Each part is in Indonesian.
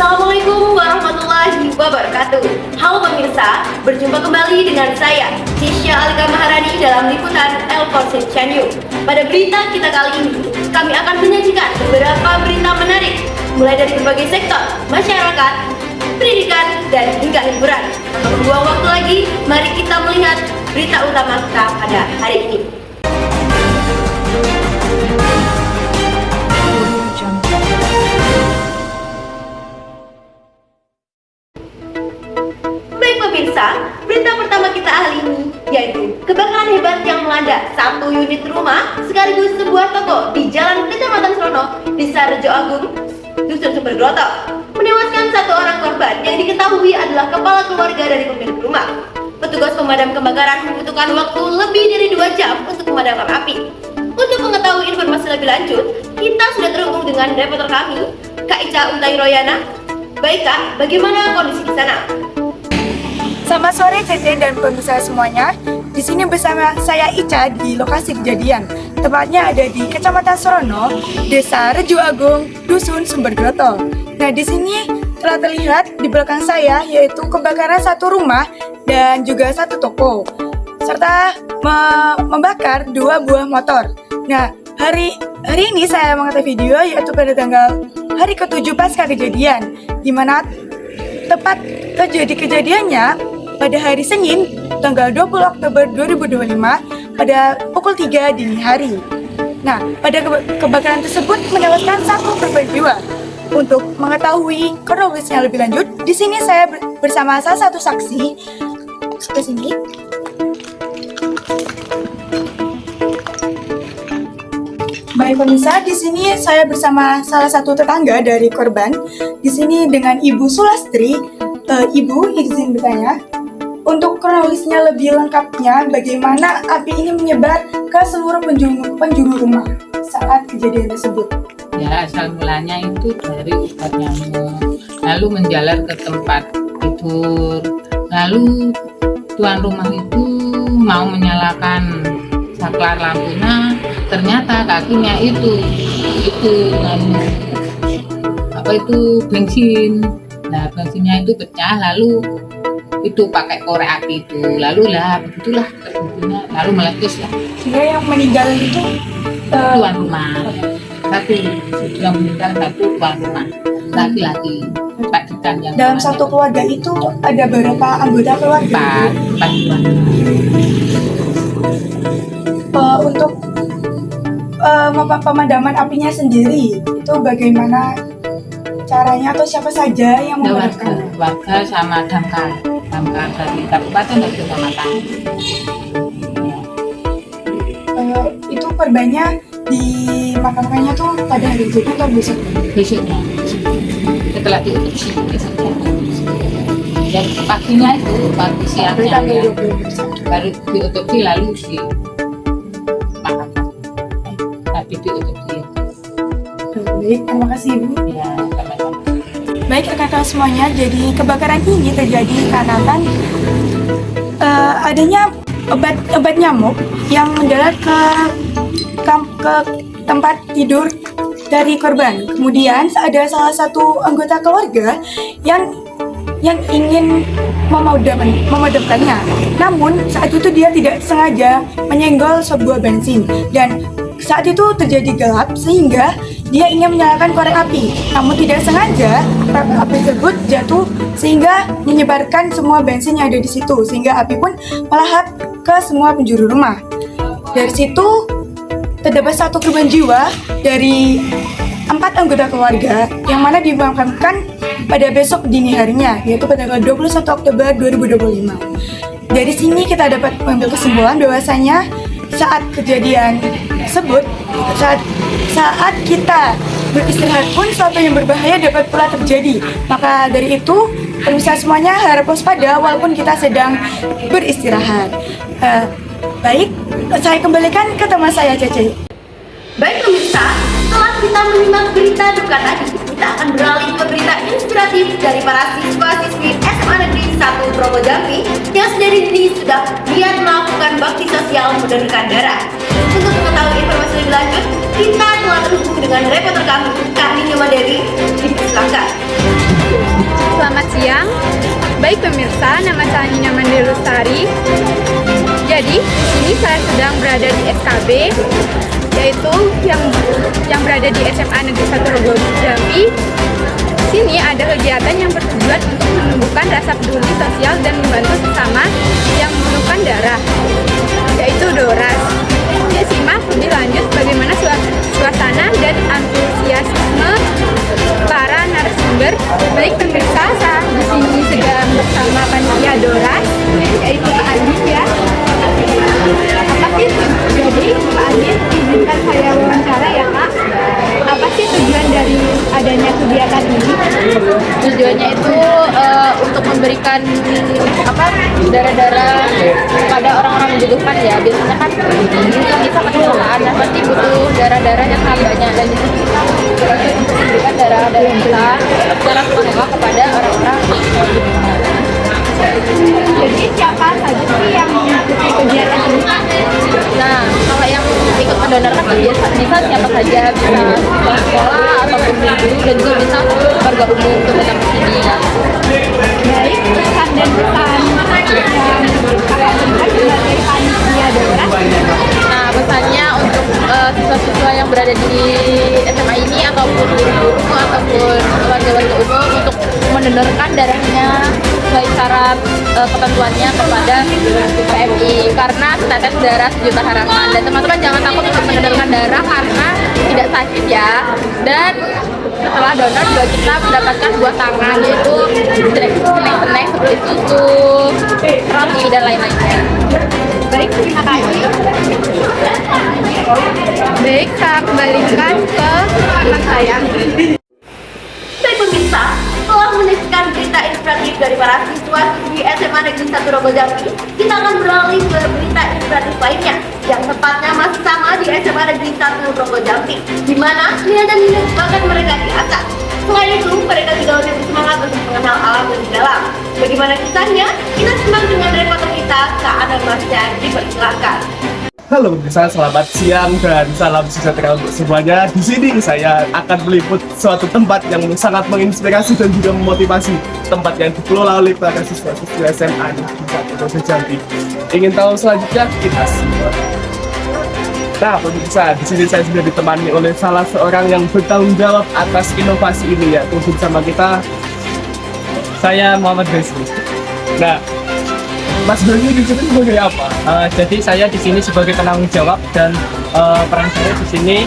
Assalamualaikum warahmatullahi wabarakatuh. Halo pemirsa, berjumpa kembali dengan saya Tisha Alika Maharani dalam liputan El Force Channel. Pada berita kita kali ini, kami akan menyajikan beberapa berita menarik, mulai dari berbagai sektor, masyarakat, pendidikan, dan hingga hiburan. Tanpa membuang waktu lagi, mari kita melihat berita utama kita pada hari ini. Pemirsa, berita pertama kita hari ini yaitu kebakaran hebat yang melanda satu unit rumah sekaligus sebuah toko di Jalan Kecamatan Srono, Desa Rejo Agung, Dusun Sumbergroto, menewaskan satu orang korban yang diketahui adalah kepala keluarga dari pemilik rumah. Petugas pemadam kebakaran membutuhkan waktu lebih dari 2 jam untuk memadamkan api. Untuk mengetahui informasi lebih lanjut, kita sudah terhubung dengan reporter kami, Kak Ica Untai Royana. Baik Kak, bagaimana kondisi di sana? Selamat sore Cece dan pemirsa semuanya. Di sini bersama saya Ica di lokasi kejadian. Tepatnya ada di Kecamatan Srono, Desa Rejo Agung, Dusun Sumbergroto. Nah, di sini telah terlihat di belakang saya yaitu kebakaran satu rumah dan juga satu toko, serta membakar 2 buah motor. Nah, hari ini saya mengetahui video yaitu pada tanggal hari ke-7 pasca kejadian, di mana tepat terjadi kejadiannya pada hari Senin, tanggal 20 Oktober 2025 pada pukul 3 dini hari. Nah, pada kebakaran tersebut menewaskan satu korban jiwa. Untuk mengetahui kronologisnya lebih lanjut, di sini saya bersama salah satu saksi. Ke sini. Baik pemirsa, di sini saya bersama salah satu tetangga dari korban. Di sini dengan Ibu Sulastri. Ibu, izin bertanya, untuk kronologisnya lebih lengkapnya, bagaimana api ini menyebar ke seluruh penjuru rumah saat kejadian tersebut? Ya, asal mulanya itu dari obat nyamuk, lalu menjalar ke tempat tidur, lalu tuan rumah itu mau menyalakan saklar lampunya, ternyata kakinya itu bensin. Nah, bensinnya itu pecah, lalu itu pakai korek api itu, lalu begitulah terjadinya, lalu meletus lah. Sehingga yang meninggal itu tuan rumah, satu yang meninggal, satu tuan rumah, laki-laki, Pak Ditan yang dalam satu keluarga itu ada berapa anggota keluarga? 4 Untuk pemadaman apinya sendiri itu bagaimana caranya atau siapa saja yang memadamkannya? warga sama damkar dari kabupaten dan kecamatan. Itu korbannya dimakamkannya tuh pada hari itu atau Besoknya setelah diotopsi dan paginya itu pagi siangnya ya, baru diotopsi lalu dimakamkan. Tapi diotopsi. Baik, terima kasih Ibu. Ya, sama-sama. Baik rekan-rekan semuanya, jadi kebakaran ini terjadi karena adanya obat nyamuk yang mendarat ke tempat tidur dari korban. Kemudian ada salah satu anggota keluarga yang ingin memadamkannya. Namun saat itu dia tidak sengaja menyenggol sebuah bensin dan saat itu terjadi gelap sehingga dia ingin menyalakan korek api, namun tidak sengaja korek api tersebut jatuh sehingga menyebarkan semua bensin yang ada di situ, sehingga api pun melahap ke semua penjuru rumah. Dari situ terdapat satu korban jiwa dari 4 anggota keluarga yang mana dimakamkan pada besok dini harinya, yaitu pada tanggal 21 Oktober 2025. Dari sini kita dapat mengambil kesimpulan bahwasanya saat kejadian tersebut, saat kita beristirahat pun sesuatu yang berbahaya dapat pula terjadi. Maka dari itu, pemirsa semuanya harap waspada walaupun kita sedang beristirahat. Baik, saya kembalikan ke teman saya Cece. Baik pemirsa, setelah kita menyimak berita duka tadi, kita akan beralih ke berita inspirasi inspiratif dari para siswa-siswi SMA Negeri 1 Progo Jambi yang sedari dini sudah giat melakukan bakti sosial mendonorkan darah. Untuk mengetahui informasi lebih lanjut, kita telah terhubung dengan reporter kami, Karni Dewi. Dipersilakan. Selamat siang. Baik pemirsa, nama saya Nina Mandiri Lestari. Jadi, ini saya sedang berada di SKB, yaitu yang berada di SMA Negeri 1 Progo Jambi. Sini ada kegiatan yang bertujuan untuk menumbuhkan rasa peduli sosial dan membantu sesama yang memerlukan darah, yaitu DORAS. Kita simak lebih lanjut bagaimana suasana dan antusiasme para narasumber. Baik pemirsa, saya di sini sedang bersama panitia DORAS, yaitu Pak Adi ya. Apa sih? Jadi Pak Adi, izinkan saya wawancara ya Kak. Apa sih tujuan dari adanya kegiatan ini? Tujuannya itu untuk memberikan darah-darah kepada orang-orang membutuhkan ya. Biasanya kan bisa kecelakaan, nah pasti butuh darah-darah yang sangat banyak, dan itu kita untuk memberikan darah-darah kita secara sukarela kepada orang-orang membutuhkan. Jadi siapa saja sih yang mengikuti kegiatan ini? Nah, kalau yang ikut mendonorkan kegiatan bisa siapa saja, bisa sekolah ataupun guru, dan juga bisa warga umum untuk datang ke sini. Baik, pesan dan pesan yang kakak berikan sebagai panitia DORAS. Nah, pesannya untuk siswa-siswa yang berada di SMA ini ataupun guru-guru ataupun warga-warga umum untuk mendonorkan darahnya sesuai syarat ketentuannya kepada PMI, karena setetes darah sejuta harapan. Dan teman-teman jangan takut untuk mendonorkan darah karena tidak sakit ya. Dan setelah donor juga kita mendapatkan buah tangan, yaitu snack-snack seperti susu, roti, dan lain-lainnya. Baik, terima kasih. Baik, saya kembalikan ke teman saya. Baik pemirsa, setelah menyaksikan berita inspiratif dari para siswa-siswi SMA Negeri 1 Progo Jambi, kita akan beralih ke berita inspiratif lainnya yang tepatnya masih sama di SMA Negeri 1 Progo Jambi, di mana minat dan minat bakat mereka diasah. Selain itu, mereka juga lebih bersemangat untuk mengenal alam lebih dalam. Bagaimana kisahnya? Kita simak dengan reporter kita, Kak Ana Masya. Dipersilakan. Halo pemirsa, selamat siang dan salam sejahtera untuk semuanya. Di sini saya akan meliput suatu tempat yang sangat menginspirasi dan juga memotivasi. Tempat yang dikelola oleh para siswa-siswi SMA di Progo Jambi. Ingin tahu selanjutnya? Kita simak. Nah pemirsa, di sini saya sudah ditemani oleh salah seorang yang bertanggung jawab atas inovasi ini, yaitu bersama kita. Saya Muhammad Besri. Nah, Mas Doni di sini sebagai apa? Jadi saya di sini sebagai penanggung jawab, dan peran saya di sini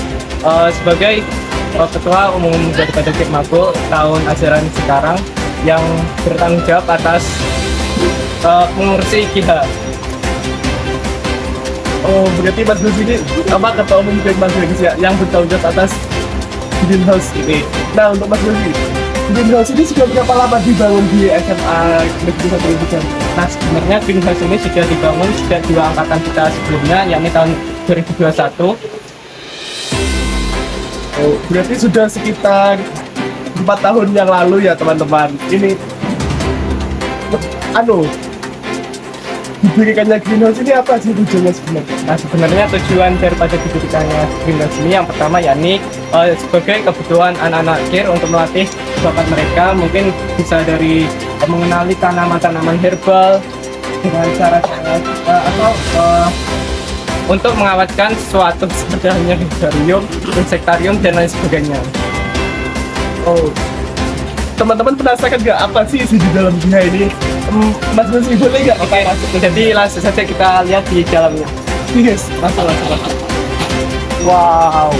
sebagai ketua umum daripada Kipmago tahun ajaran sekarang yang bertanggung jawab atas mengurusi KIHA. Oh, berarti Mas Doni ini ketua umum Kipmago yang bertanggung jawab atas greenhouse ini. Nah, untuk Mas Doni, greenhouse ini sudah berapa lama dibangun di SMA Negeri 1 Progo Jambi? Nah, sebenarnya greenhouse ini sudah dibangun sejak 2 angkatan kita sebelumnya, yakni tahun 2021. Oh, berarti sudah sekitar 4 tahun yang lalu ya teman-teman. Ini didirikannya greenhouse ini apa sih tujuannya sebenarnya? Nah, sebenarnya tujuan daripada didirikannya greenhouse ini yang pertama yakni sebagai kebutuhan anak-anak KIR untuk melatih bakat mereka, mungkin bisa dari mengenali tanaman-tanaman herbal dengan cara-cara atau untuk mengawetkan sesuatu seperti halnya herbarium, insektarium, dan lain sebagainya. Oh, teman-teman penasaran nggak apa sih isi di dalam gua ini? Mas Doni boleh nggak? Oke, jadi langsung saja kita lihat di dalamnya. Yes, masuk. Wow,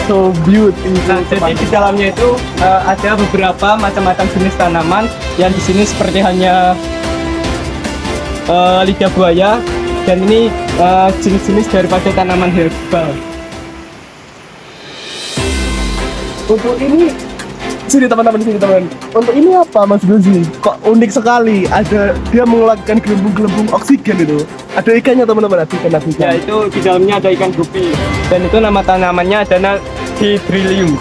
so beautiful. Nah, jadi di dalamnya itu ada beberapa macam-macam jenis tanaman yang di sini seperti halnya lidah buaya, dan ini jenis-jenis daripada tanaman herbal. Untuk ini, sini teman-teman. Untuk ini apa Mas Doni? Kok unik sekali? Dia mengeluarkan gelembung-gelembung oksigen itu. Ada ikannya teman-teman, ada ikan. Ya, itu di dalamnya ada ikan gupi, dan itu nama tanamannya adalah Hydrilium.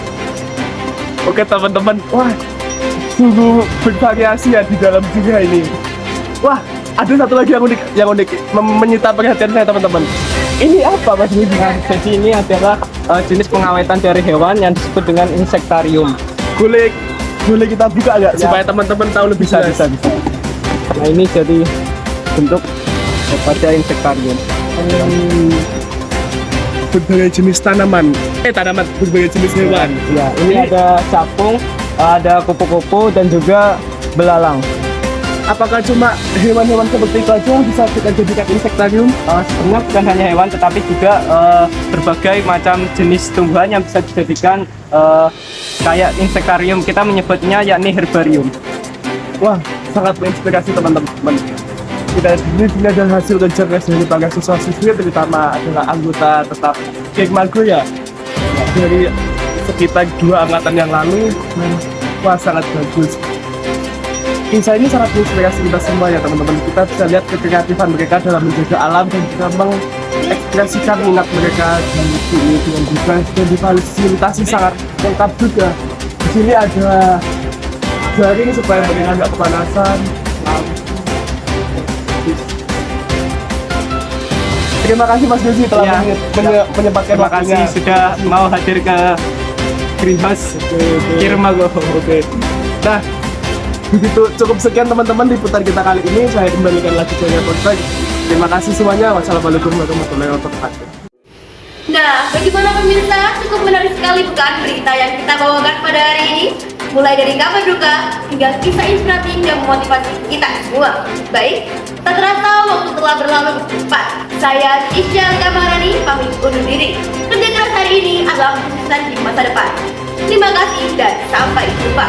Oke teman-teman, wah sungguh bervariasi ya di dalam dunia ini. Wah, ada satu lagi yang unik menyita perhatian saya teman-teman. Ini apa Mas Budi? Nah, jadi ini adalah jenis pengawetan dari hewan yang disebut dengan insektarium. Boleh kita buka nggak supaya teman-teman tahu lebih Bisa, jelas? bisa. Nah, ini jadi bentuk daripada insektarium. Berbagai jenis tanaman, berbagai jenis hewan. Ya, ini ada capung, ada kupu-kupu dan juga belalang. Apakah cuma hewan-hewan seperti itu aja bisa kita jadikan insektarium? Sebenarnya bukan hanya hewan tetapi juga berbagai macam jenis tumbuhan yang bisa dijadikan kayak insektarium. Kita menyebutnya yakni herbarium. Wah, sangat menginspirasi teman-teman. Kita ini ada hasil kerja keras dari para siswa-siswi, terutama adalah anggota tetap Geng Mago ya, dari sekitar 2 angkatan yang lalu. Wah, sangat bagus. Kisah ini sangat menginspirasi kita semua ya teman-teman. Kita bisa lihat kekreatifan mereka dalam menjaga alam dan juga mengekspresikan minat mereka di sini dengan juga dan difasilitasi sangat lengkap juga. Di sini ada jaring supaya mereka nggak kepanasan. Terima kasih Mas Desi telah Ya, menyempatkan Terima kasih waktunya. sudah mau hadir ke Greenhouse Kir Mago. Oke. Nah, begitu cukup sekian teman-teman liputan kita kali ini. Saya kembalikan lagi ke Podcast. Terima kasih semuanya. Wassalamualaikum warahmatullahi wabarakatuh. Nah, bagaimana pemirsa? Cukup menarik sekali bukan berita yang kita bawakan pada hari ini? Mulai dari kabar duka hingga kisah inspiratif yang memotivasi kita semua. Baik, tak terasa waktu telah berlalu cepat. Saya Isyal Kamarani pamit undur diri. Kerja keras hari ini adalah kesuksesan di masa depan. Terima kasih dan sampai jumpa.